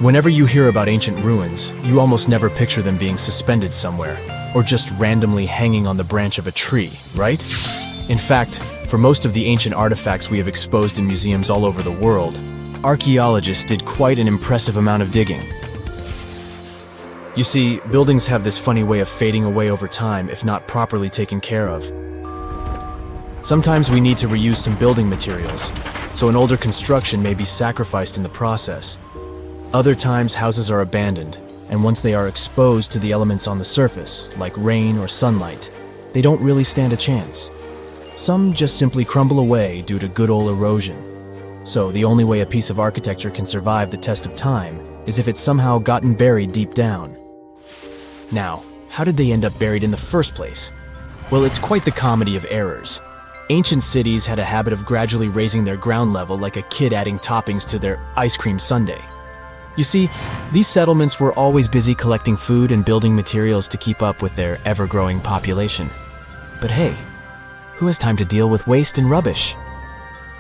Whenever you hear about ancient ruins, you almost never picture them being suspended somewhere, or just randomly hanging on the branch of a tree, right? In fact, for most of the ancient artifacts we have exposed in museums all over the world, archaeologists did quite an impressive amount of digging. You see, buildings have this funny way of fading away over time if not properly taken care of. Sometimes we need to reuse some building materials, so an older construction may be sacrificed in the process. Other times houses are abandoned, and once they are exposed to the elements on the surface, like rain or sunlight, they don't really stand a chance. Some just simply crumble away due to good old erosion. So the only way a piece of architecture can survive the test of time is if it's somehow gotten buried deep down. Now, how did they end up buried in the first place? Well, it's quite the comedy of errors. Ancient cities had a habit of gradually raising their ground level like a kid adding toppings to their ice cream sundae. You see, these settlements were always busy collecting food and building materials to keep up with their ever-growing population. But hey, who has time to deal with waste and rubbish?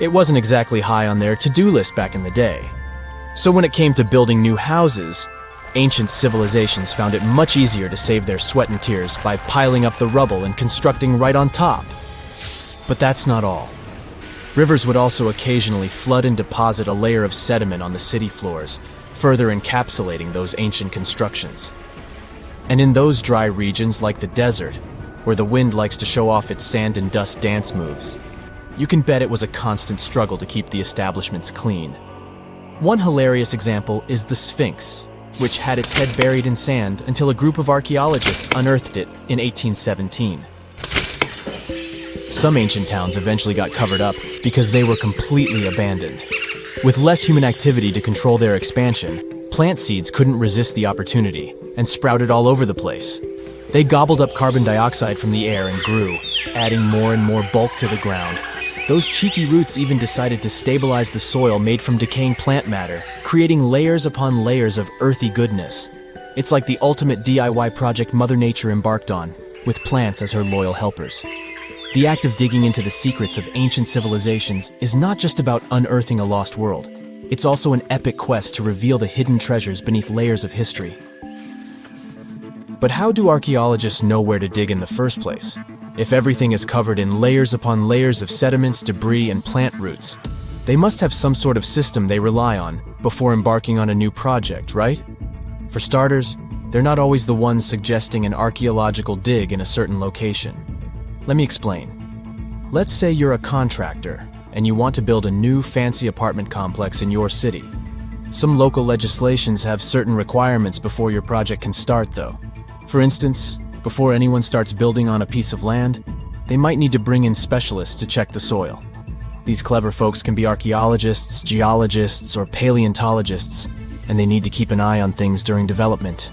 It wasn't exactly high on their to-do list back in the day. So when it came to building new houses, ancient civilizations found it much easier to save their sweat and tears by piling up the rubble and constructing right on top. But that's not all. Rivers would also occasionally flood and deposit a layer of sediment on the city floors, further encapsulating those ancient constructions. And in those dry regions like the desert, where the wind likes to show off its sand and dust dance moves, you can bet it was a constant struggle to keep the establishments clean. One hilarious example is the Sphinx, which had its head buried in sand until a group of archaeologists unearthed it in 1817. Some ancient towns eventually got covered up because they were completely abandoned. With less human activity to control their expansion, plant seeds couldn't resist the opportunity and sprouted all over the place. They gobbled up carbon dioxide from the air and grew, adding more and more bulk to the ground. Those cheeky roots even decided to stabilize the soil made from decaying plant matter, creating layers upon layers of earthy goodness. It's like the ultimate DIY project Mother Nature embarked on, with plants as her loyal helpers. The act of digging into the secrets of ancient civilizations is not just about unearthing a lost world. It's also an epic quest to reveal the hidden treasures beneath layers of history. But how do archaeologists know where to dig in the first place? If everything is covered in layers upon layers of sediments, debris, and plant roots, they must have some sort of system they rely on before embarking on a new project, right? For starters, they're not always the ones suggesting an archaeological dig in a certain location. Let me explain. Let's say you're a contractor and you want to build a new fancy apartment complex in your city. Some local legislations have certain requirements before your project can start, though. For instance, before anyone starts building on a piece of land, they might need to bring in specialists to check the soil. These clever folks can be archaeologists, geologists, or paleontologists, and they need to keep an eye on things during development.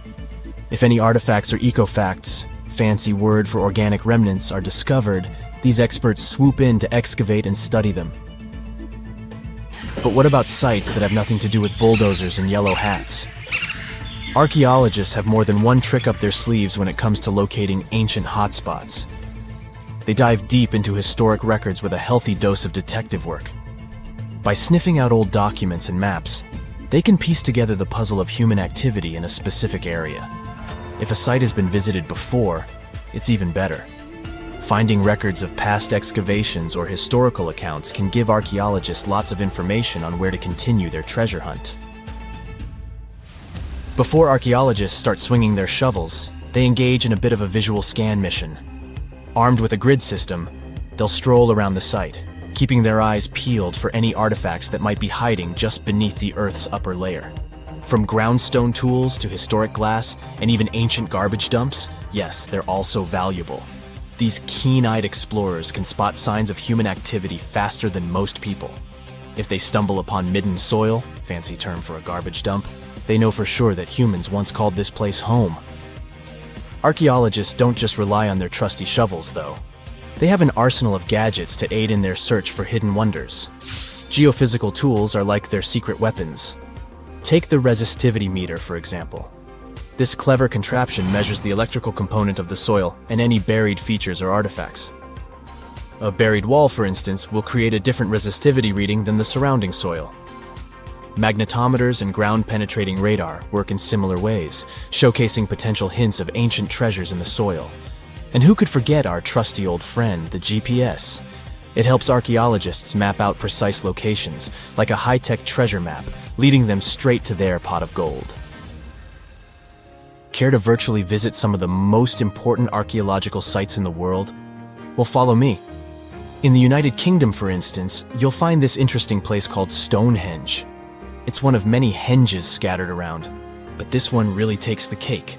If any artifacts or ecofacts, fancy word for organic remnants, are discovered, these experts swoop in to excavate and study them. But what about sites that have nothing to do with bulldozers and yellow hats? Archaeologists have more than one trick up their sleeves when it comes to locating ancient hotspots. They dive deep into historic records with a healthy dose of detective work. By sniffing out old documents and maps, they can piece together the puzzle of human activity in a specific area. If a site has been visited before, it's even better. Finding records of past excavations or historical accounts can give archaeologists lots of information on where to continue their treasure hunt. Before archaeologists start swinging their shovels, they engage in a bit of a visual scan mission. Armed with a grid system, they'll stroll around the site, keeping their eyes peeled for any artifacts that might be hiding just beneath the Earth's upper layer. From groundstone tools to historic glass and even ancient garbage dumps, yes, they're also valuable. These keen-eyed explorers can spot signs of human activity faster than most people. If they stumble upon midden soil, fancy term for a garbage dump, they know for sure that humans once called this place home. Archaeologists don't just rely on their trusty shovels, though. They have an arsenal of gadgets to aid in their search for hidden wonders. Geophysical tools are like their secret weapons. Take the resistivity meter, for example. This clever contraption measures the electrical component of the soil and any buried features or artifacts. A buried wall, for instance, will create a different resistivity reading than the surrounding soil. Magnetometers and ground-penetrating radar work in similar ways, showcasing potential hints of ancient treasures in the soil. And who could forget our trusty old friend, the GPS? It helps archaeologists map out precise locations, like a high-tech treasure map, leading them straight to their pot of gold. Care to virtually visit some of the most important archaeological sites in the world? Well, follow me. In the United Kingdom, for instance, you'll find this interesting place called Stonehenge. It's one of many henges scattered around, but this one really takes the cake.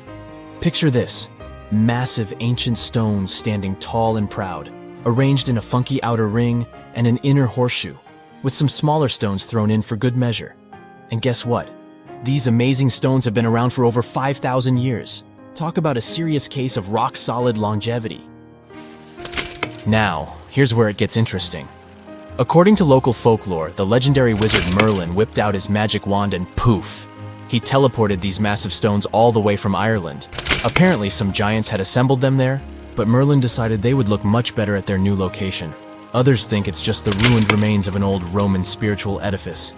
Picture this: massive ancient stones standing tall and proud, arranged in a funky outer ring and an inner horseshoe, with some smaller stones thrown in for good measure. And guess what? These amazing stones have been around for over 5,000 years. Talk about a serious case of rock-solid longevity. Now, here's where it gets interesting. According to local folklore, the legendary wizard Merlin whipped out his magic wand and poof! He teleported these massive stones all the way from Ireland. Apparently, some giants had assembled them there, but Merlin decided they would look much better at their new location. Others think it's just the ruined remains of an old Roman spiritual edifice.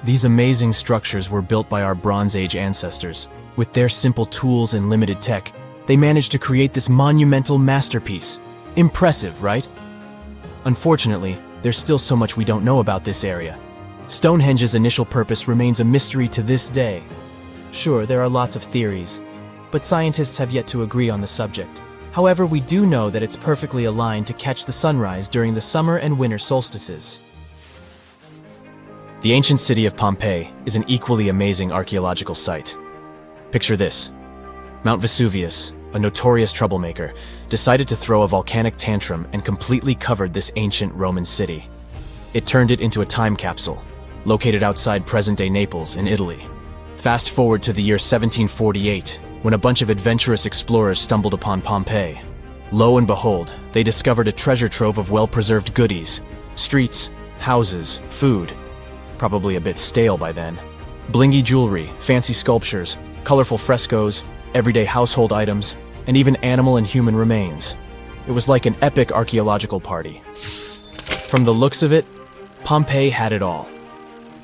These amazing structures were built by our Bronze Age ancestors. With their simple tools and limited tech, they managed to create this monumental masterpiece. Impressive, right? Unfortunately, there's still so much we don't know about this area. Stonehenge's initial purpose remains a mystery to this day. Sure, there are lots of theories, but scientists have yet to agree on the subject. However, we do know that it's perfectly aligned to catch the sunrise during the summer and winter solstices. The ancient city of Pompeii is an equally amazing archaeological site. Picture this: Mount Vesuvius, a notorious troublemaker, decided to throw a volcanic tantrum and completely covered this ancient Roman city. It turned it into a time capsule, located outside present-day Naples in Italy. Fast forward to the year 1748, when a bunch of adventurous explorers stumbled upon Pompeii. Lo and behold, they discovered a treasure trove of well-preserved goodies: streets, houses, food. Probably a bit stale by then. Blingy jewelry, fancy sculptures, colorful frescoes, everyday household items, and even animal and human remains. It was like an epic archaeological party. From the looks of it, Pompeii had it all.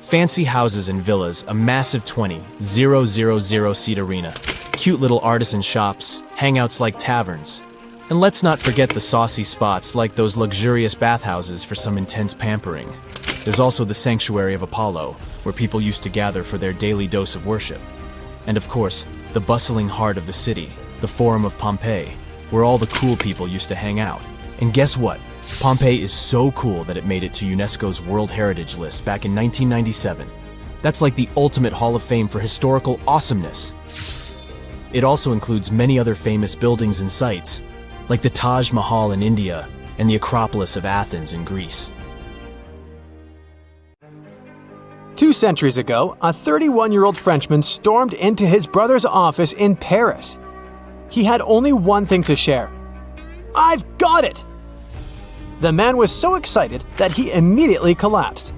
Fancy houses and villas, a massive 20,000-seat arena, cute little artisan shops, hangouts like taverns. And let's not forget the saucy spots like those luxurious bathhouses for some intense pampering. There's also the sanctuary of Apollo, where people used to gather for their daily dose of worship. And of course, the bustling heart of the city, the Forum of Pompeii, where all the cool people used to hang out. And guess what? Pompeii is so cool that it made it to UNESCO's World Heritage List back in 1997. That's like the ultimate Hall of Fame for historical awesomeness. It also includes many other famous buildings and sites, like the Taj Mahal in India and the Acropolis of Athens in Greece. 2 centuries ago, a 31-year-old Frenchman stormed into his brother's office in Paris. He had only one thing to share. "I've got it!" The man was so excited that he immediately collapsed.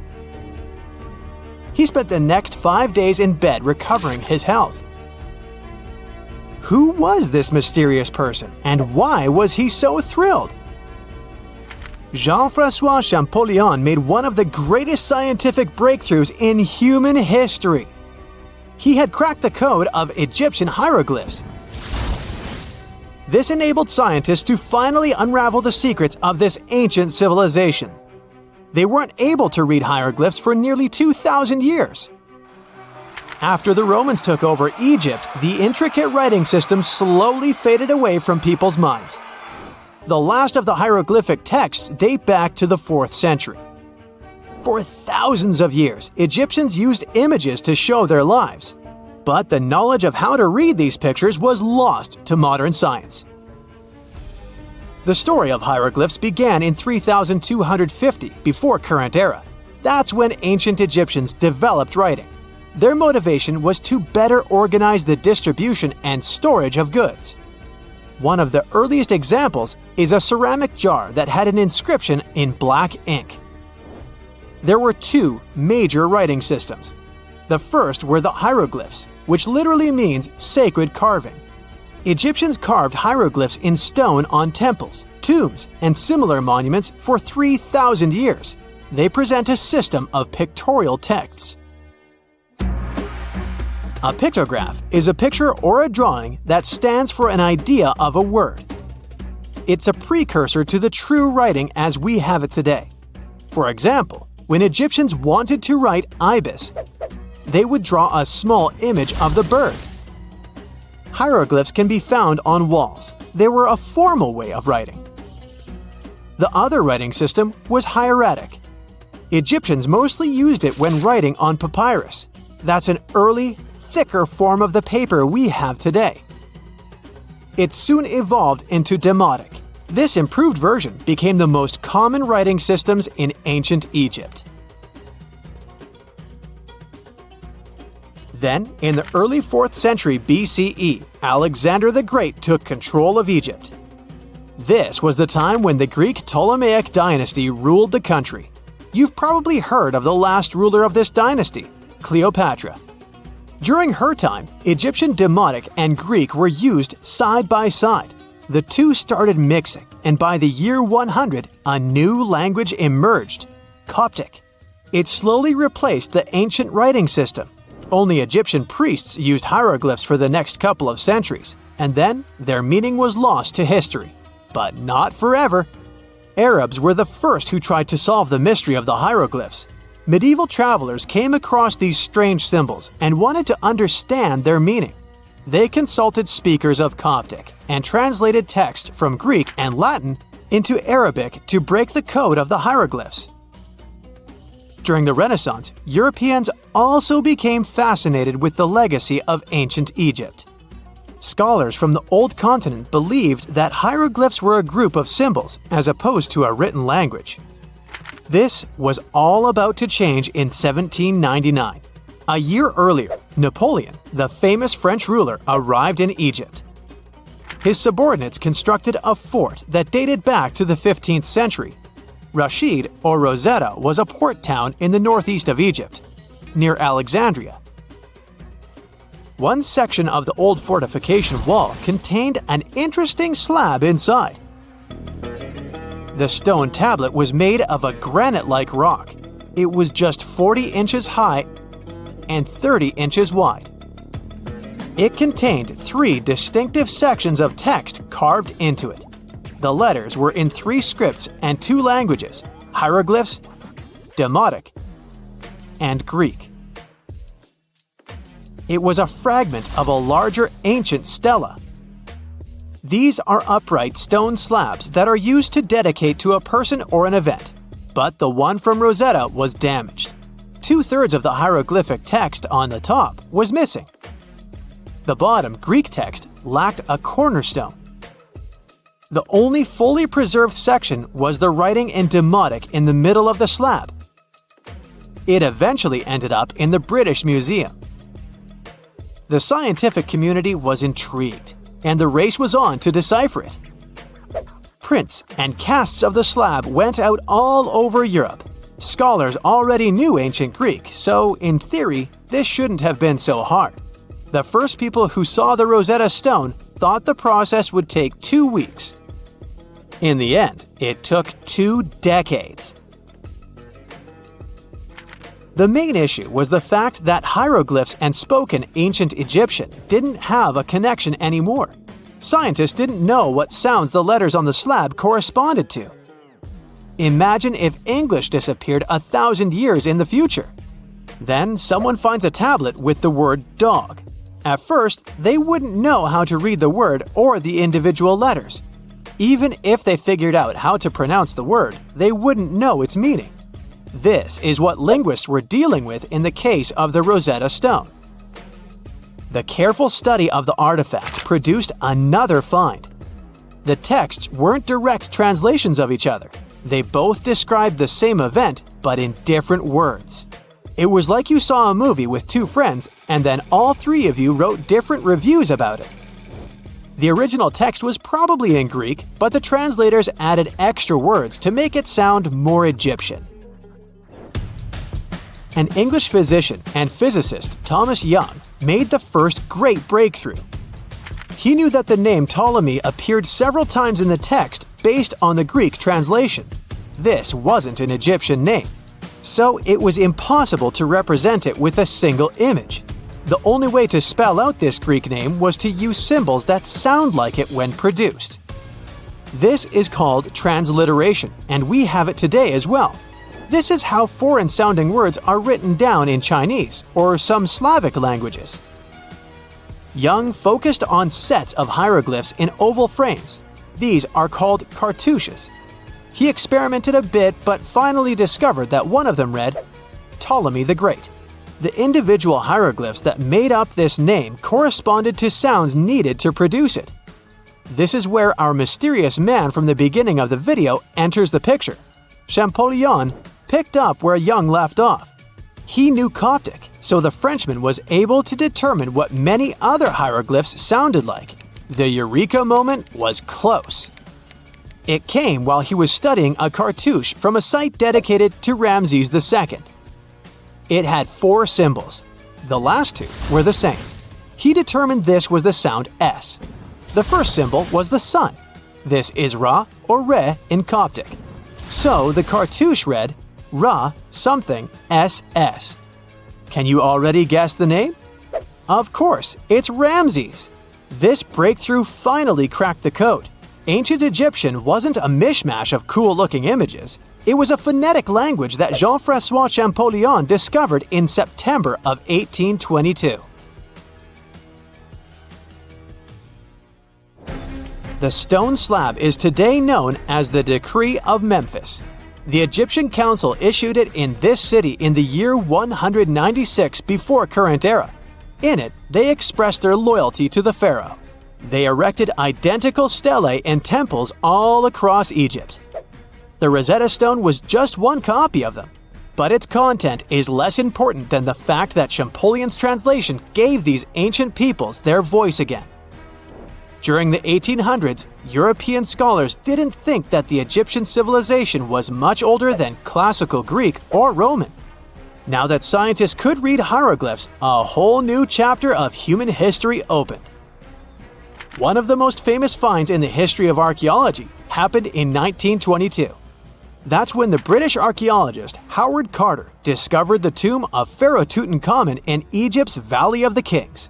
He spent the next 5 days in bed recovering his health. Who was this mysterious person, and why was he so thrilled? Jean-François Champollion made one of the greatest scientific breakthroughs in human history. He had cracked the code of Egyptian hieroglyphs. This enabled scientists to finally unravel the secrets of this ancient civilization. They weren't able to read hieroglyphs for nearly 2,000 years. After the Romans took over Egypt, the intricate writing system slowly faded away from people's minds. The last of the hieroglyphic texts date back to the 4th century. For thousands of years, Egyptians used images to show their lives. But the knowledge of how to read these pictures was lost to modern science. The story of hieroglyphs began in 3250 before current era. That's when ancient Egyptians developed writing. Their motivation was to better organize the distribution and storage of goods. One of the earliest examples is a ceramic jar that had an inscription in black ink. There were 2 major writing systems. The first were the hieroglyphs, which literally means sacred carving. Egyptians carved hieroglyphs in stone on temples, tombs, and similar monuments for 3,000 years. They present a system of pictorial texts. A pictograph is a picture or a drawing that stands for an idea of a word. It's a precursor to the true writing as we have it today. For example, when Egyptians wanted to write ibis, they would draw a small image of the bird. Hieroglyphs can be found on walls. They were a formal way of writing. The other writing system was hieratic. Egyptians mostly used it when writing on papyrus. That's an early, thicker form of the paper we have today. It soon evolved into demotic. This improved version became the most common writing systems in ancient Egypt. Then, in the early 4th century BCE, Alexander the Great took control of Egypt. This was the time when the Greek Ptolemaic dynasty ruled the country. You've probably heard of the last ruler of this dynasty, Cleopatra. During her time, Egyptian Demotic and Greek were used side by side. The two started mixing, and by the year 100, a new language emerged, Coptic. It slowly replaced the ancient writing system. Only Egyptian priests used hieroglyphs for the next couple of centuries, and then their meaning was lost to history. But not forever. Arabs were the first who tried to solve the mystery of the hieroglyphs. Medieval travelers came across these strange symbols and wanted to understand their meaning. They consulted speakers of Coptic and translated text from Greek and Latin into Arabic to break the code of the hieroglyphs. During the Renaissance, Europeans also became fascinated with the legacy of ancient Egypt. Scholars from the Old Continent believed that hieroglyphs were a group of symbols as opposed to a written language. This was all about to change in 1799. A year earlier, Napoleon, the famous French ruler, arrived in Egypt. His subordinates constructed a fort that dated back to the 15th century. Rashid, or Rosetta, was a port town in the northeast of Egypt, near Alexandria. One section of the old fortification wall contained an interesting slab inside. The stone tablet was made of a granite-like rock. It was just 40 inches high and 30 inches wide. It contained 3 distinctive sections of text carved into it. The letters were in 3 scripts and 2 languages: hieroglyphs, Demotic, and Greek. It was a fragment of a larger ancient stela. These are upright stone slabs that are used to dedicate to a person or an event, but the one from Rosetta was damaged. 2/3 of the hieroglyphic text on the top was missing. The bottom Greek text lacked a cornerstone. The only fully preserved section was the writing in Demotic in the middle of the slab. It eventually ended up in the British Museum. The scientific community was intrigued, and the race was on to decipher it. Prints and casts of the slab went out all over Europe. Scholars already knew ancient Greek, so in theory, this shouldn't have been so hard. The first people who saw the Rosetta Stone thought the process would take 2 weeks. In the end, it took 2 decades. The main issue was the fact that hieroglyphs and spoken ancient Egyptian didn't have a connection anymore. Scientists didn't know what sounds the letters on the slab corresponded to. Imagine if English disappeared 1,000 years in the future. Then someone finds a tablet with the word dog. At first, they wouldn't know how to read the word or the individual letters. Even if they figured out how to pronounce the word, they wouldn't know its meaning. This is what linguists were dealing with in the case of the Rosetta Stone. The careful study of the artifact produced another find. The texts weren't direct translations of each other. They both described the same event, but in different words. It was like you saw a movie with 2 friends, and then all 3 of you wrote different reviews about it. The original text was probably in Greek, but the translators added extra words to make it sound more Egyptian. An English physician and physicist, Thomas Young, made the first great breakthrough. He knew that the name Ptolemy appeared several times in the text based on the Greek translation. This wasn't an Egyptian name, so it was impossible to represent it with a single image. The only way to spell out this Greek name was to use symbols that sound like it when produced. This is called transliteration, and we have it today as well. This is how foreign-sounding words are written down in Chinese or some Slavic languages. Young focused on sets of hieroglyphs in oval frames. These are called cartouches. He experimented a bit but finally discovered that one of them read, Ptolemy the Great. The individual hieroglyphs that made up this name corresponded to sounds needed to produce it. This is where our mysterious man from the beginning of the video enters the picture. Champollion picked up where Young left off. He knew Coptic, so the Frenchman was able to determine what many other hieroglyphs sounded like. The eureka moment was close. It came while he was studying a cartouche from a site dedicated to Ramses II. It had 4 symbols. The last 2 were the same. He determined this was the sound S. The first symbol was the sun. This is Ra or Re in Coptic. So the cartouche read Ra something SS. Can you already guess the name? Of course, it's Ramses. This breakthrough finally cracked the code. Ancient Egyptian wasn't a mishmash of cool-looking images. It was a phonetic language that Jean-François Champollion discovered in September of 1822. The stone slab is today known as the Decree of Memphis. The Egyptian Council issued it in this city in the year 196 before current era. In it, they expressed their loyalty to the pharaoh. They erected identical stelae in temples all across Egypt. The Rosetta Stone was just one copy of them, but its content is less important than the fact that Champollion's translation gave these ancient peoples their voice again. During the 1800s, European scholars didn't think that the Egyptian civilization was much older than classical Greek or Roman. Now that scientists could read hieroglyphs, a whole new chapter of human history opened. One of the most famous finds in the history of archaeology happened in 1922. That's when the British archaeologist Howard Carter discovered the tomb of Pharaoh Tutankhamun in Egypt's Valley of the Kings.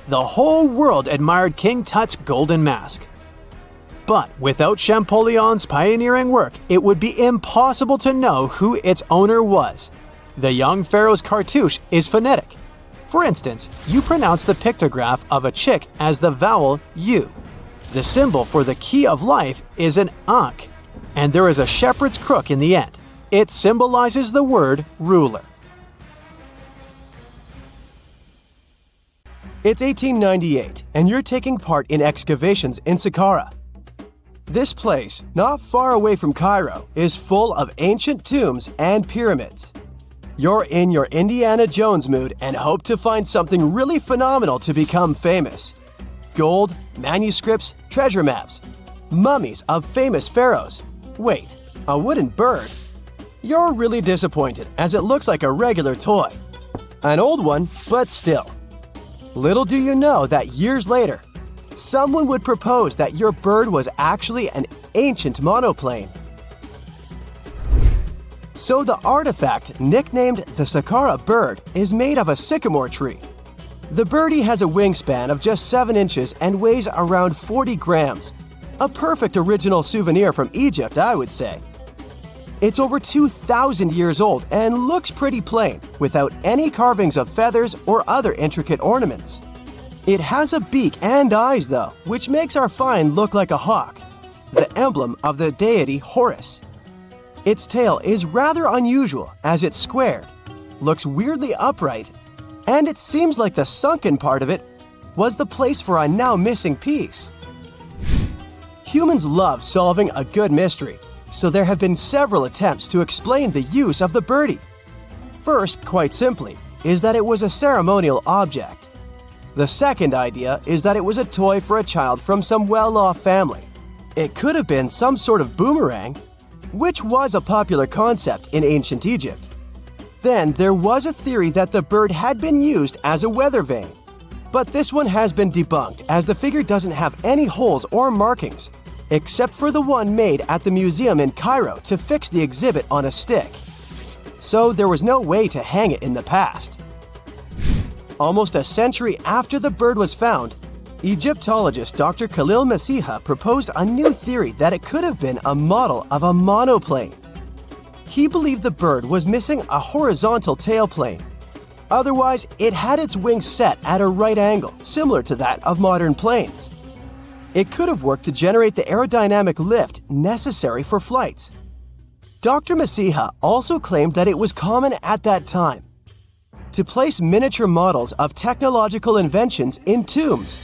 The whole world admired King Tut's golden mask. But without Champollion's pioneering work, it would be impossible to know who its owner was. The young pharaoh's cartouche is phonetic. For instance, you pronounce the pictograph of a chick as the vowel U. The symbol for the key of life is an ankh, and there is a shepherd's crook in the end. It symbolizes the word ruler. It's 1898, and you're taking part in excavations in Saqqara. This place, not far away from Cairo, is full of ancient tombs and pyramids. You're in your Indiana Jones mood and hope to find something really phenomenal to become famous. Gold, manuscripts, treasure maps, mummies of famous pharaohs. Wait, a wooden bird? You're really disappointed as it looks like a regular toy. An old one, but still. Little do you know that years later, someone would propose that your bird was actually an ancient monoplane. So the artifact, nicknamed the Saqqara bird, is made of a sycamore tree. The birdie has a wingspan of just 7 inches and weighs around 40 grams. A perfect original souvenir from Egypt, I would say. It's over 2,000 years old and looks pretty plain, without any carvings of feathers or other intricate ornaments. It has a beak and eyes though, which makes our find look like a hawk, the emblem of the deity Horus. Its tail is rather unusual as it's squared, looks weirdly upright, and it seems like the sunken part of it was the place for a now missing piece. Humans love solving a good mystery, so there have been several attempts to explain the use of the birdie. First, quite simply, is that it was a ceremonial object. The second idea is that it was a toy for a child from some well-off family. It could have been some sort of boomerang, which was a popular concept in ancient Egypt. Then there was a theory that the bird had been used as a weather vane. But this one has been debunked as the figure doesn't have any holes or markings, except for the one made at the museum in Cairo to fix the exhibit on a stick. So there was no way to hang it in the past. Almost a century after the bird was found, Egyptologist Dr. Khalil Masiha proposed a new theory that it could have been a model of a monoplane. He believed the bird was missing a horizontal tailplane. Otherwise, it had its wings set at a right angle, similar to that of modern planes. It could have worked to generate the aerodynamic lift necessary for flights. Dr. Masiha also claimed that it was common at that time to place miniature models of technological inventions in tombs.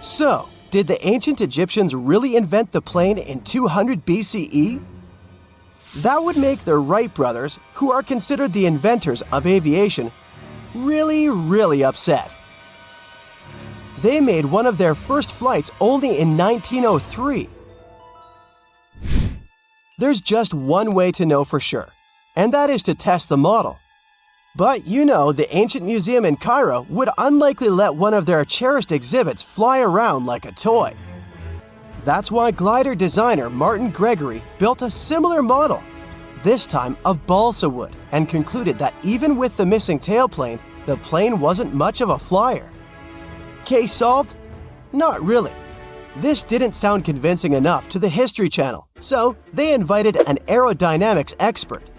So, did the ancient Egyptians really invent the plane in 200 BCE? That would make the Wright brothers, who are considered the inventors of aviation, really upset. They made one of their first flights only in 1903. There's just one way to know for sure, and that is to test the model. But you know, the ancient museum in Cairo would unlikely let one of their cherished exhibits fly around like a toy. That's why glider designer Martin Gregory built a similar model, this time of balsa wood, and concluded that even with the missing tailplane, the plane wasn't much of a flyer. Case solved? Not really. This didn't sound convincing enough to the History Channel, so they invited an aerodynamics expert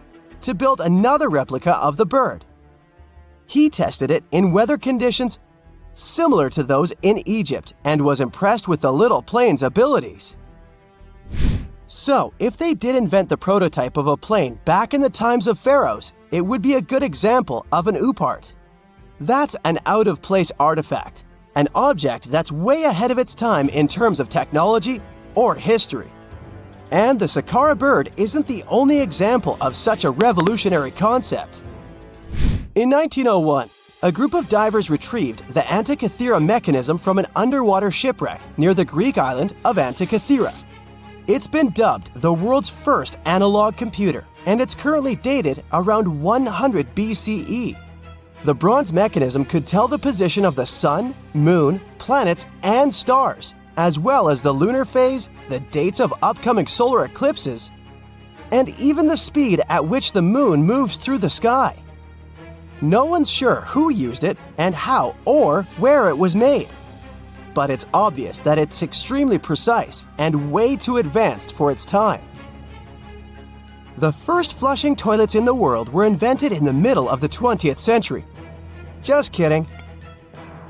to build another replica of the bird. He tested it in weather conditions similar to those in Egypt and was impressed with the little plane's abilities. So, if they did invent the prototype of a plane back in the times of pharaohs, it would be a good example of an oopart. That's an out-of-place artifact, an object that's way ahead of its time in terms of technology or history. And the Saqqara bird isn't the only example of such a revolutionary concept. In 1901, a group of divers retrieved the Antikythera mechanism from an underwater shipwreck near the Greek island of Antikythera. It's been dubbed the world's first analog computer, and it's currently dated around 100 BCE. The bronze mechanism could tell the position of the sun, moon, planets, and stars, as well as the lunar phase, the dates of upcoming solar eclipses, and even the speed at which the moon moves through the sky. No one's sure who used it and how or where it was made, but it's obvious that it's extremely precise and way too advanced for its time. The first flushing toilets in the world were invented in the middle of the 20th century. Just kidding.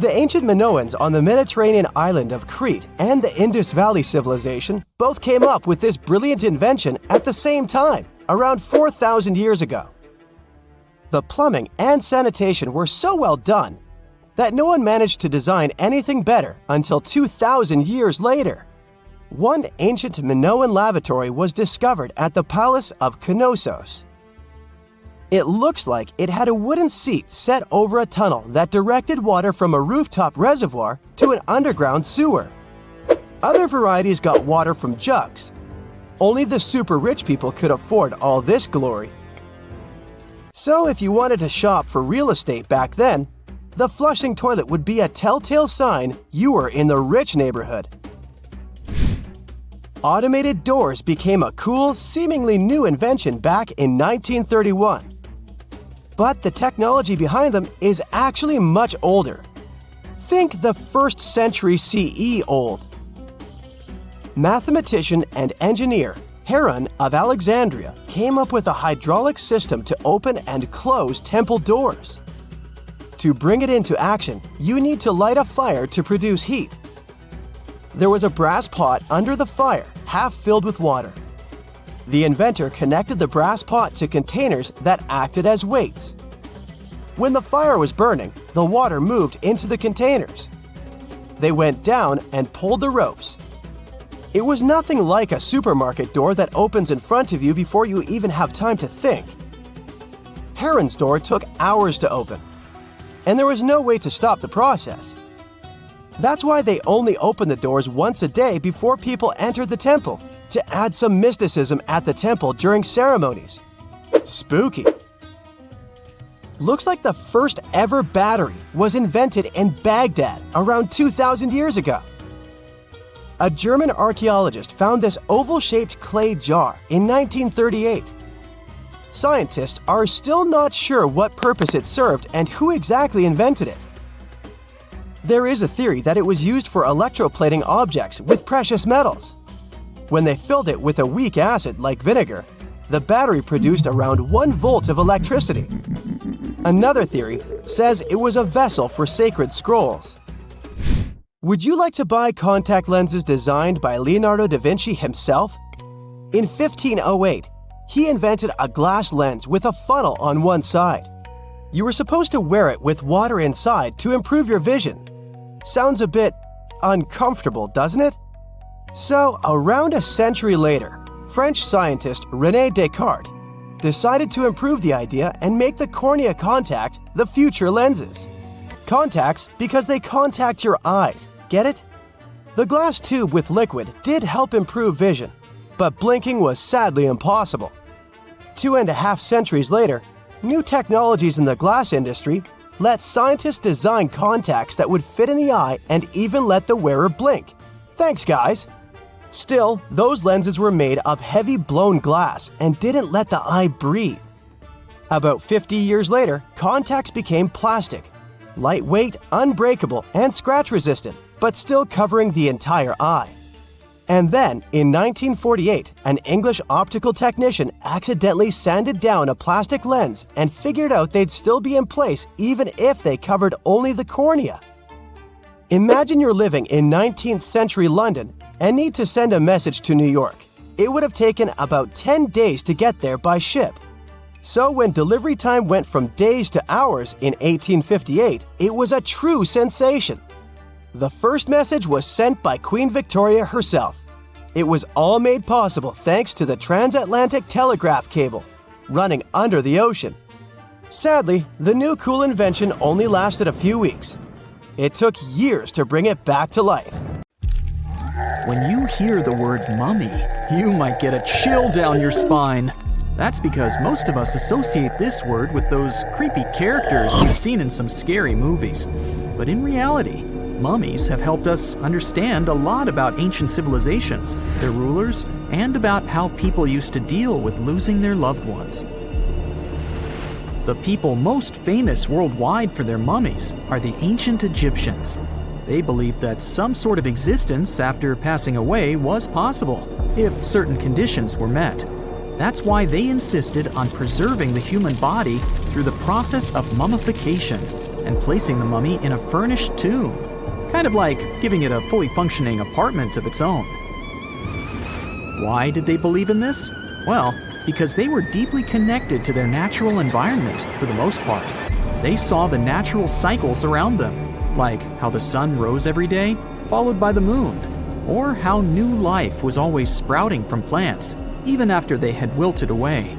The ancient Minoans on the Mediterranean island of Crete and the Indus Valley civilization both came up with this brilliant invention at the same time, around 4,000 years ago. The plumbing and sanitation were so well done that no one managed to design anything better until 2,000 years later. One ancient Minoan lavatory was discovered at the Palace of Knossos. It looks like it had a wooden seat set over a tunnel that directed water from a rooftop reservoir to an underground sewer. Other varieties got water from jugs. Only the super rich people could afford all this glory. So if you wanted to shop for real estate back then, the flushing toilet would be a telltale sign you were in the rich neighborhood. Automated doors became a cool, seemingly new invention back in 1931. But the technology behind them is actually much older. Think the 1st century CE old. Mathematician and engineer Heron of Alexandria came up with a hydraulic system to open and close temple doors. To bring it into action, you need to light a fire to produce heat. There was a brass pot under the fire, half filled with water. The inventor connected the brass pot to containers that acted as weights. When the fire was burning, the water moved into the containers. They went down and pulled the ropes. It was nothing like a supermarket door that opens in front of you before you even have time to think. Heron's door took hours to open, and there was no way to stop the process. That's why they only opened the doors once a day before people entered the temple, to add some mysticism at the temple during ceremonies. Spooky. Looks like the first ever battery was invented in Baghdad around 2,000 years ago. A German archaeologist found this oval-shaped clay jar in 1938. Scientists are still not sure what purpose it served and who exactly invented it, There is a theory that it was used for electroplating objects with precious metals. When they filled it with a weak acid like vinegar, the battery produced around 1 volt of electricity. Another theory says it was a vessel for sacred scrolls. Would you like to buy contact lenses designed by Leonardo da Vinci himself? In 1508, he invented a glass lens with a funnel on one side. You were supposed to wear it with water inside to improve your vision. Sounds a bit uncomfortable, doesn't it? So, around a century later, French scientist René Descartes decided to improve the idea and make the cornea contact the future lenses. Contacts because they contact your eyes, get it? The glass tube with liquid did help improve vision, but blinking was sadly impossible. 2.5 centuries later, new technologies in the glass industry let scientists design contacts that would fit in the eye and even let the wearer blink. Thanks, guys! Still, those lenses were made of heavy blown glass and didn't let the eye breathe. About 50 years later, contacts became plastic, lightweight, unbreakable, and scratch-resistant, but still covering the entire eye. And then, in 1948, an English optical technician accidentally sanded down a plastic lens and figured out they'd still be in place even if they covered only the cornea. Imagine you're living in 19th century London and need to send a message to New York. It would have taken about 10 days to get there by ship. So when delivery time went from days to hours in 1858, it was a true sensation. The first message was sent by Queen Victoria herself. It was all made possible thanks to the transatlantic telegraph cable, running under the ocean. Sadly, the new cool invention only lasted a few weeks. It took years to bring it back to life. When you hear the word mummy, you might get a chill down your spine. That's because most of us associate this word with those creepy characters we've seen in some scary movies. But in reality, mummies have helped us understand a lot about ancient civilizations, their rulers, and about how people used to deal with losing their loved ones. The people most famous worldwide for their mummies are the ancient Egyptians. They believed that some sort of existence after passing away was possible, if certain conditions were met. That's why they insisted on preserving the human body through the process of mummification and placing the mummy in a furnished tomb, kind of like giving it a fully functioning apartment of its own. Why did they believe in this? Well, because they were deeply connected to their natural environment for the most part. They saw the natural cycles around them, like how the sun rose every day, followed by the moon, or how new life was always sprouting from plants, even after they had wilted away.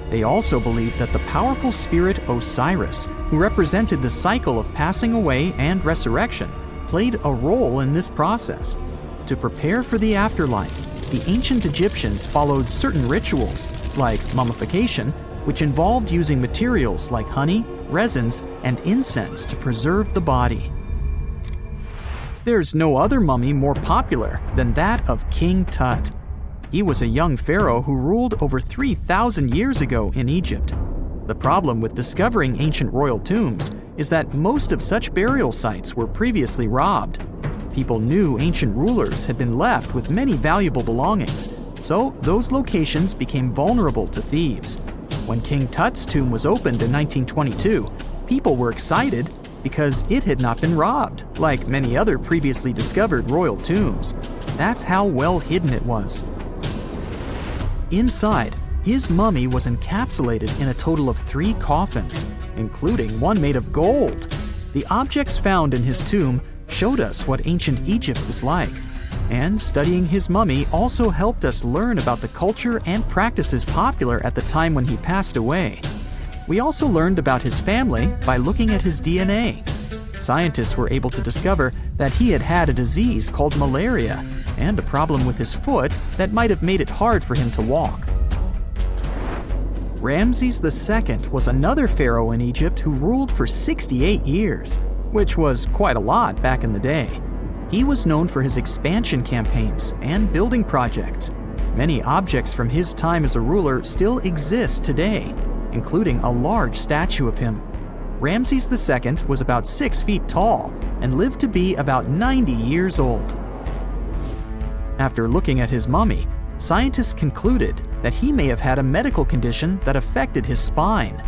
They also believed that the powerful spirit Osiris, who represented the cycle of passing away and resurrection, played a role in this process. To prepare for the afterlife, the ancient Egyptians followed certain rituals, like mummification, which involved using materials like honey, resins, and incense to preserve the body. There's no other mummy more popular than that of King Tut. He was a young pharaoh who ruled over 3,000 years ago in Egypt. The problem with discovering ancient royal tombs is that most of such burial sites were previously robbed. People knew ancient rulers had been left with many valuable belongings, so those locations became vulnerable to thieves. When King Tut's tomb was opened in 1922, people were excited because it had not been robbed, like many other previously discovered royal tombs. That's how well hidden it was. Inside, his mummy was encapsulated in a total of 3 coffins, including one made of gold. The objects found in his tomb showed us what ancient Egypt was like, and studying his mummy also helped us learn about the culture and practices popular at the time when he passed away. We also learned about his family by looking at his DNA. Scientists were able to discover that he had had a disease called malaria and a problem with his foot that might have made it hard for him to walk. Ramses II was another pharaoh in Egypt who ruled for 68 years, which was quite a lot back in the day. He was known for his expansion campaigns and building projects. Many objects from his time as a ruler still exist today, including a large statue of him. Ramses II was about 6 feet tall and lived to be about 90 years old. After looking at his mummy, scientists concluded that he may have had a medical condition that affected his spine.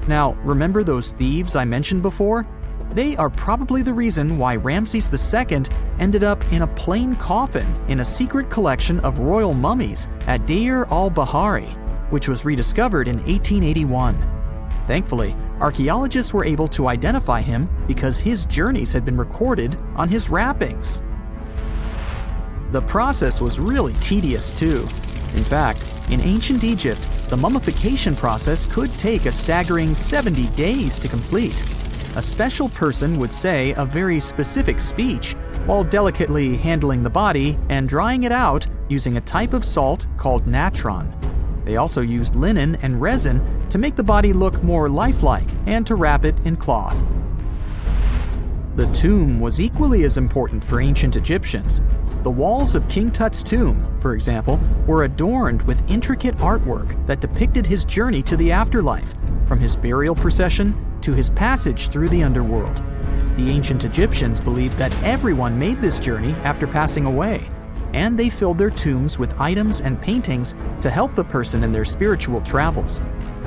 Now, remember those thieves I mentioned before? They are probably the reason why Ramses II ended up in a plain coffin in a secret collection of royal mummies at Deir al-Bahari, which was rediscovered in 1881. Thankfully, archaeologists were able to identify him because his journeys had been recorded on his wrappings. The process was really tedious too. In fact, in ancient Egypt, the mummification process could take a staggering 70 days to complete. A special person would say a very specific speech while delicately handling the body and drying it out using a type of salt called natron. They also used linen and resin to make the body look more lifelike and to wrap it in cloth. The tomb was equally as important for ancient Egyptians. The walls of King Tut's tomb, for example, were adorned with intricate artwork that depicted his journey to the afterlife, from his burial procession to his passage through the underworld. The ancient Egyptians believed that everyone made this journey after passing away, and they filled their tombs with items and paintings to help the person in their spiritual travels.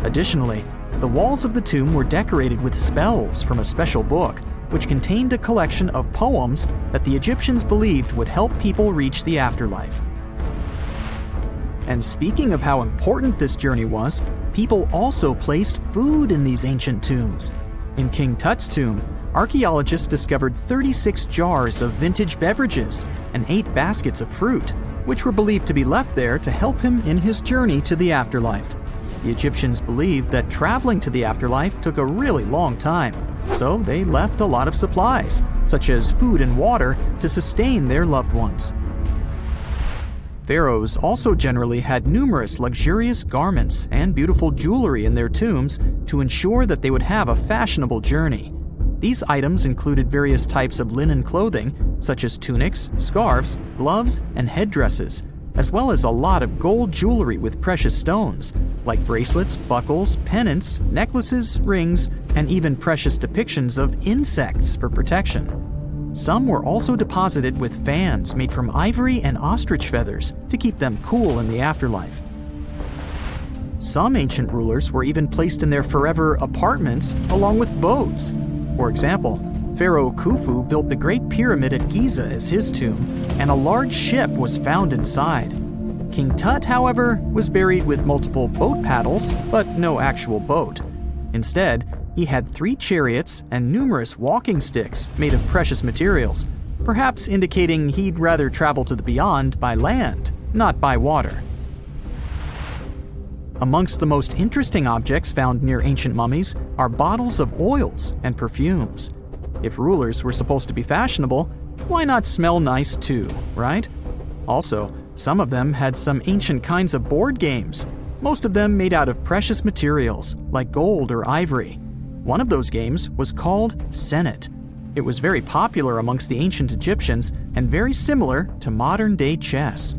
Additionally, the walls of the tomb were decorated with spells from a special book, which contained a collection of poems that the Egyptians believed would help people reach the afterlife. And speaking of how important this journey was, people also placed food in these ancient tombs. In King Tut's tomb, archaeologists discovered 36 jars of vintage beverages and 8 baskets of fruit, which were believed to be left there to help him in his journey to the afterlife. The Egyptians believed that traveling to the afterlife took a really long time, so they left a lot of supplies, such as food and water, to sustain their loved ones. Pharaohs also generally had numerous luxurious garments and beautiful jewelry in their tombs to ensure that they would have a fashionable journey. These items included various types of linen clothing, such as tunics, scarves, gloves, and headdresses, as well as a lot of gold jewelry with precious stones, like bracelets, buckles, pendants, necklaces, rings, and even precious depictions of insects for protection. Some were also deposited with fans made from ivory and ostrich feathers to keep them cool in the afterlife. Some ancient rulers were even placed in their forever apartments along with boats. For example, Pharaoh Khufu built the Great Pyramid at Giza as his tomb, and a large ship was found inside. King Tut, however, was buried with multiple boat paddles, but no actual boat. Instead, he had 3 chariots and numerous walking sticks made of precious materials, perhaps indicating he'd rather travel to the beyond by land, not by water. Amongst the most interesting objects found near ancient mummies are bottles of oils and perfumes. If rulers were supposed to be fashionable, why not smell nice too, right? Also, some of them had some ancient kinds of board games, most of them made out of precious materials like gold or ivory. One of those games was called Senet. It was very popular amongst the ancient Egyptians and very similar to modern-day chess.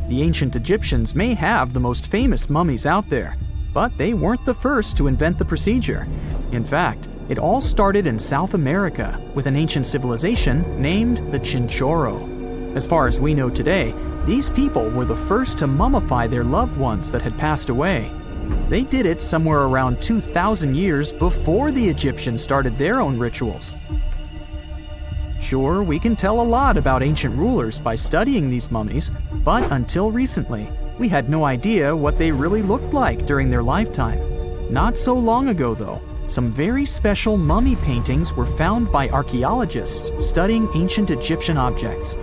The ancient Egyptians may have the most famous mummies out there, but they weren't the first to invent the procedure. In fact, it all started in South America with an ancient civilization named the Chinchorro. As far as we know today, these people were the first to mummify their loved ones that had passed away. They did it somewhere around 2,000 years before the Egyptians started their own rituals. Sure, we can tell a lot about ancient rulers by studying these mummies, but until recently, we had no idea what they really looked like during their lifetime. Not so long ago, though, some very special mummy paintings were found by archaeologists studying ancient Egyptian objects.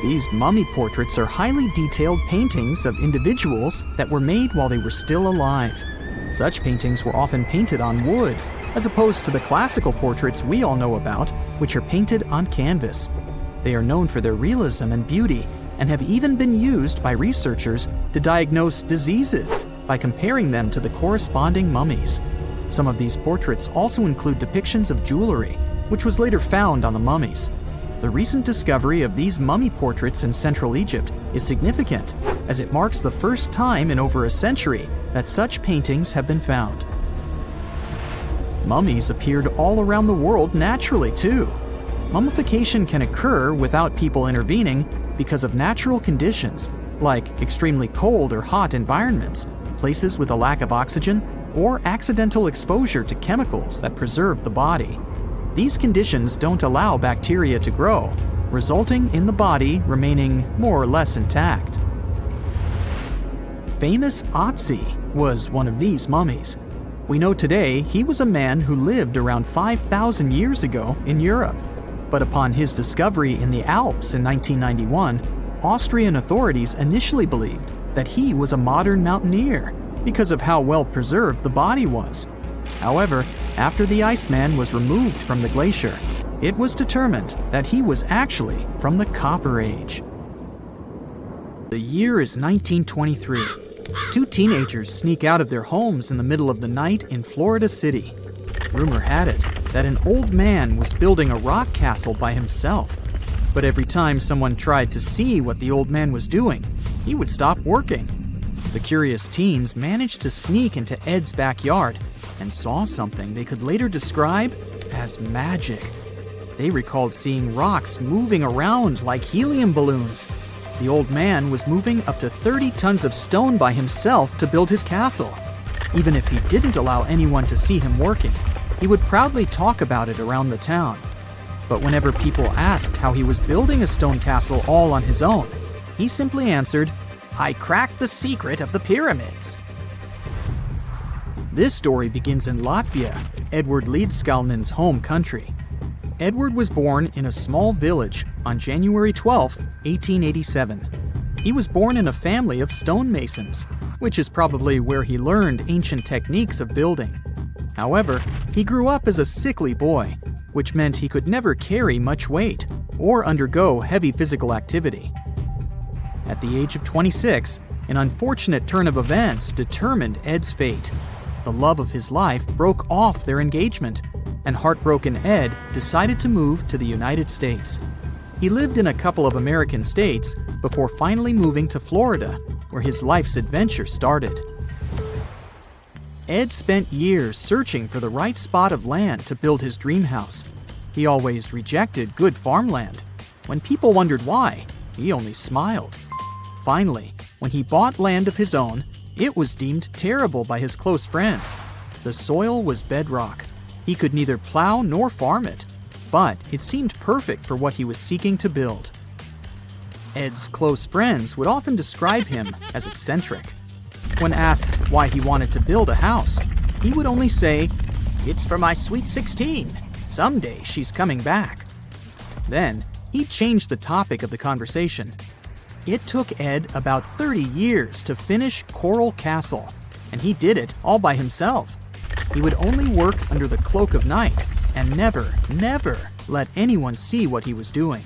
These mummy portraits are highly detailed paintings of individuals that were made while they were still alive. Such paintings were often painted on wood, as opposed to the classical portraits we all know about, which are painted on canvas. They are known for their realism and beauty, and have even been used by researchers to diagnose diseases by comparing them to the corresponding mummies. Some of these portraits also include depictions of jewelry, which was later found on the mummies. The recent discovery of these mummy portraits in Central Egypt is significant, as it marks the first time in over a century that such paintings have been found. Mummies appeared all around the world naturally, too. Mummification can occur without people intervening because of natural conditions, like extremely cold or hot environments, places with a lack of oxygen, or accidental exposure to chemicals that preserve the body. These conditions don't allow bacteria to grow, resulting in the body remaining more or less intact. Famous Otzi was one of these mummies. We know today he was a man who lived around 5,000 years ago in Europe. But upon his discovery in the Alps in 1991, Austrian authorities initially believed that he was a modern mountaineer because of how well preserved the body was. However, after the Iceman was removed from the glacier, it was determined that he was actually from the Copper Age. The year is 1923. Two teenagers sneak out of their homes in the middle of the night in Florida City. Rumor had it that an old man was building a rock castle by himself. But every time someone tried to see what the old man was doing, he would stop working. The curious teens managed to sneak into Ed's backyard and saw something they could later describe as magic. They recalled seeing rocks moving around like helium balloons. The old man was moving up to 30 tons of stone by himself to build his castle. Even if he didn't allow anyone to see him working, he would proudly talk about it around the town. But whenever people asked how he was building a stone castle all on his own, he simply answered, "I cracked the secret of the pyramids." This story begins in Latvia, Edward Leedskalnin's home country. Edward was born in a small village on January 12, 1887. He was born in a family of stonemasons, which is probably where he learned ancient techniques of building. However, he grew up as a sickly boy, which meant he could never carry much weight or undergo heavy physical activity. At the age of 26, an unfortunate turn of events determined Ed's fate. The love of his life broke off their engagement, and heartbroken Ed decided to move to the United States. He lived in a couple of American states before finally moving to Florida, where his life's adventure started. Ed spent years searching for the right spot of land to build his dream house. He always rejected good farmland. When people wondered why, he only smiled. Finally, when he bought land of his own, it was deemed terrible by his close friends. The soil was bedrock. He could neither plow nor farm it, but it seemed perfect for what he was seeking to build. Ed's close friends would often describe him as eccentric. When asked why he wanted to build a house, he would only say, "It's for my sweet 16. Someday she's coming back." Then, he changed the topic of the conversation. It took Ed about 30 years to finish Coral Castle, and he did it all by himself. He would only work under the cloak of night and never let anyone see what he was doing.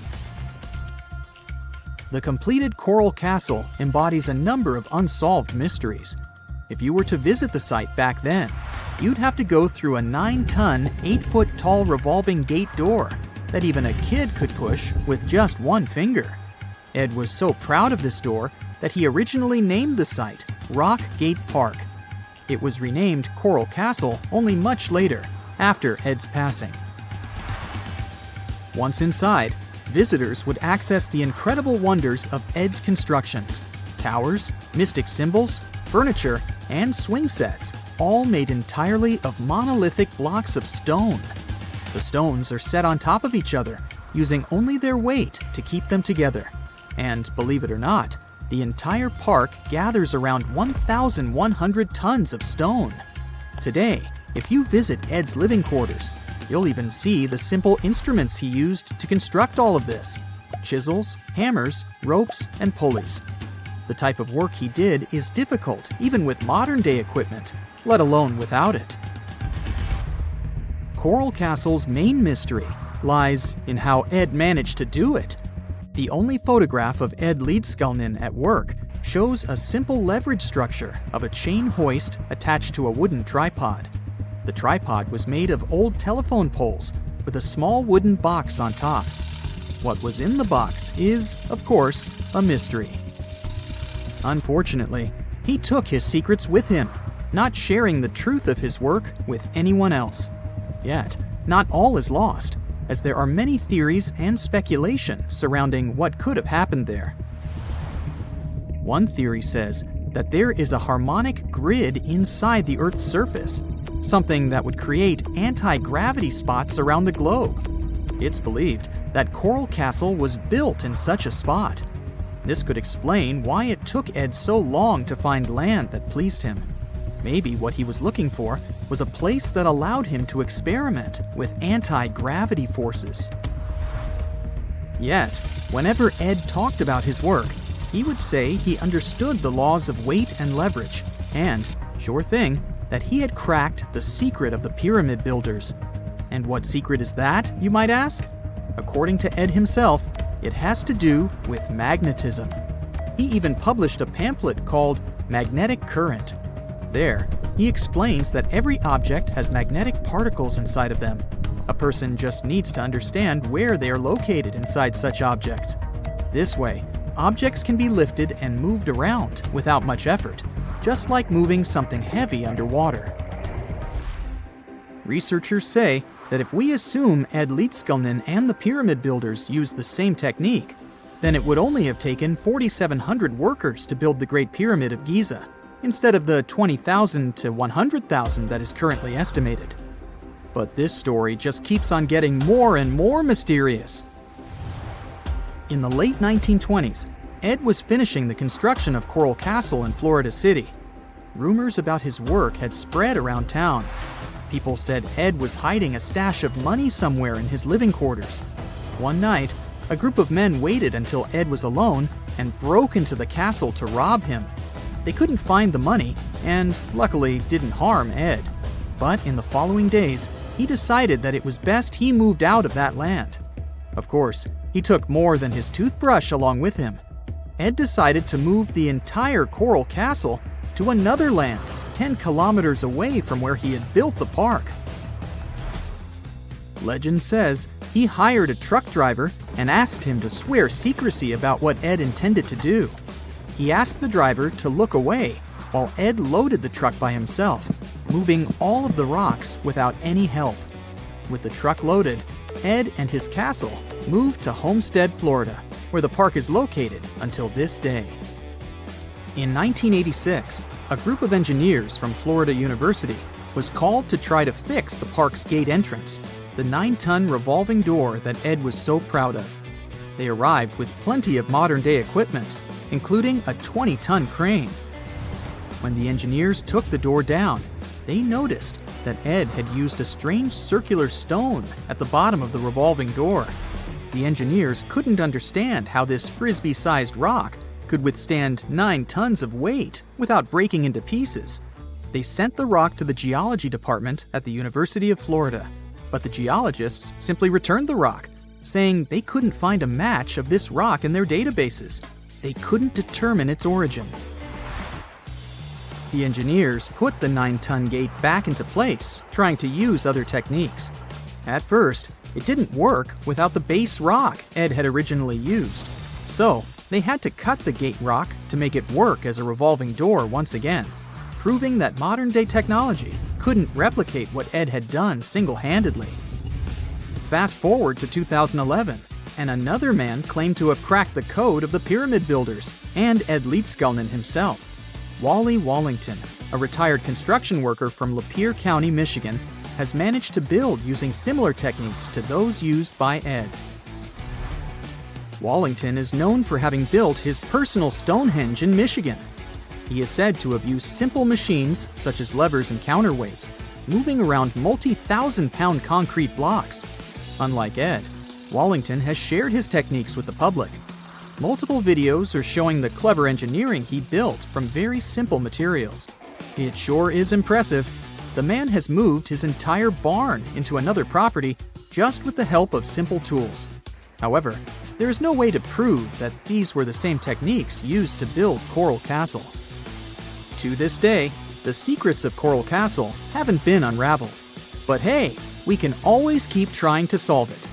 The completed Coral Castle embodies a number of unsolved mysteries. If you were to visit the site back then, you'd have to go through a 9-ton, 8-foot-tall revolving gate door that even a kid could push with just one finger. Ed was so proud of this door that he originally named the site Rock Gate Park. It was renamed Coral Castle only much later, after Ed's passing. Once inside, visitors would access the incredible wonders of Ed's constructions: towers, mystic symbols, furniture, and swing sets, all made entirely of monolithic blocks of stone. The stones are set on top of each other, using only their weight to keep them together. And believe it or not, the entire park gathers around 1,100 tons of stone. Today, if you visit Ed's living quarters, you'll even see the simple instruments he used to construct all of this: chisels, hammers, ropes, and pulleys. The type of work he did is difficult even with modern-day equipment, let alone without it. Coral Castle's main mystery lies in how Ed managed to do it. The only photograph of Ed Leedskalnin at work shows a simple leverage structure of a chain hoist attached to a wooden tripod. The tripod was made of old telephone poles with a small wooden box on top. What was in the box is, of course, a mystery. Unfortunately, he took his secrets with him, not sharing the truth of his work with anyone else. Yet, not all is lost, as there are many theories and speculation surrounding what could have happened there. One theory says that there is a harmonic grid inside the Earth's surface, something that would create anti-gravity spots around the globe. It's believed that Coral Castle was built in such a spot. This could explain why it took Ed so long to find land that pleased him. Maybe what he was looking for was a place that allowed him to experiment with anti-gravity forces. Yet, whenever Ed talked about his work, he would say he understood the laws of weight and leverage, and, sure thing, that he had cracked the secret of the pyramid builders. And what secret is that, you might ask? According to Ed himself, it has to do with magnetism. He even published a pamphlet called Magnetic Current. There, he explains that every object has magnetic particles inside of them. A person just needs to understand where they are located inside such objects. This way, objects can be lifted and moved around without much effort, just like moving something heavy underwater. Researchers say that if we assume Ed Leedskalnin and the pyramid builders used the same technique, then it would only have taken 4,700 workers to build the Great Pyramid of Giza, instead of the 20,000 to 100,000 that is currently estimated. But this story just keeps on getting more and more mysterious. In the late 1920s, Ed was finishing the construction of Coral Castle in Florida City. Rumors about his work had spread around town. People said Ed was hiding a stash of money somewhere in his living quarters. One night, a group of men waited until Ed was alone and broke into the castle to rob him. They couldn't find the money and, luckily, didn't harm Ed. But in the following days, he decided that it was best he moved out of that land. Of course, he took more than his toothbrush along with him. Ed decided to move the entire Coral Castle to another land, 10 kilometers away from where he had built the park. Legend says he hired a truck driver and asked him to swear secrecy about what Ed intended to do. He asked the driver to look away while Ed loaded the truck by himself, moving all of the rocks without any help. With the truck loaded, Ed and his castle moved to Homestead, Florida, where the park is located until this day. In 1986, a group of engineers from Florida University was called to try to fix the park's gate entrance, the 9-ton revolving door that Ed was so proud of. They arrived with plenty of modern-day equipment, including a 20-ton crane. When the engineers took the door down, they noticed that Ed had used a strange circular stone at the bottom of the revolving door. The engineers couldn't understand how this frisbee-sized rock could withstand 9 tons of weight without breaking into pieces. They sent the rock to the geology department at the University of Florida, but the geologists simply returned the rock, saying they couldn't find a match of this rock in their databases. They couldn't determine its origin. The engineers put the 9-ton gate back into place, trying to use other techniques. At first, it didn't work without the base rock Ed had originally used. So, they had to cut the gate rock to make it work as a revolving door once again, proving that modern-day technology couldn't replicate what Ed had done single-handedly. Fast forward to 2011, and another man claimed to have cracked the code of the pyramid builders and Ed Leedskalnin himself. Wally Wallington, a retired construction worker from Lapeer County, Michigan, has managed to build using similar techniques to those used by Ed. Wallington is known for having built his personal Stonehenge in Michigan. He is said to have used simple machines, such as levers and counterweights, moving around multi-thousand-pound concrete blocks. Unlike Ed, Wallington has shared his techniques with the public. Multiple videos are showing the clever engineering he built from very simple materials. It sure is impressive. The man has moved his entire barn into another property just with the help of simple tools. However, there is no way to prove that these were the same techniques used to build Coral Castle. To this day, the secrets of Coral Castle haven't been unraveled. But hey, we can always keep trying to solve it.